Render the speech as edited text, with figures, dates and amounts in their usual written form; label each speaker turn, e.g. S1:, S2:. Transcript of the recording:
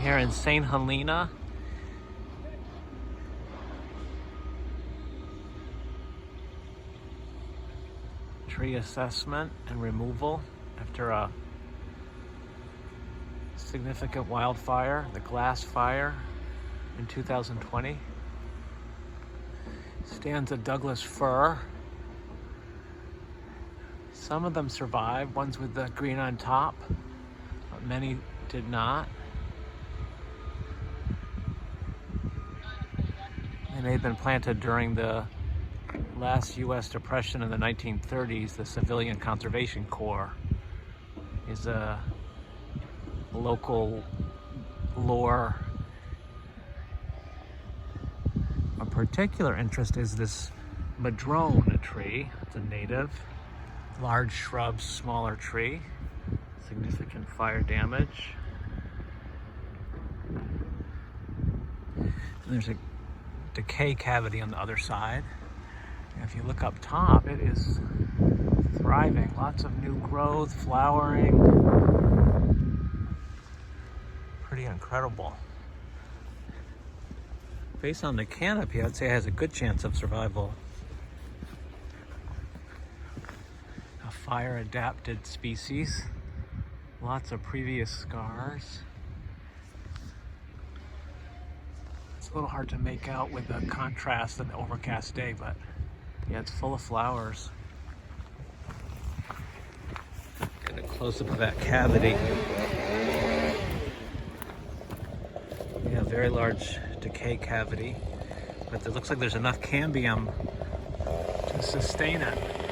S1: here in St. Helena. Tree assessment and removal after a significant wildfire, the Glass Fire in 2020. Stands a Douglas fir. Some of them survived, ones with the green on top, but many did not. And they've been planted during the last U.S. Depression in the 1930s. The Civilian Conservation Corps is a local lore. A particular interest is this Madrone tree. It's a native, large shrub, smaller tree, significant fire damage. And there's a decay cavity on the other side. And if you look up top, it is thriving. Lots of new growth, flowering. Pretty incredible. Based on the canopy, I'd say it has a good chance of survival. A fire-adapted species. Lots of previous scars. It's a little hard to make out with the contrast and the overcast day, but yeah, it's full of flowers. Get a close-up of that cavity. Yeah, very large decay cavity, but it looks like there's enough cambium to sustain it.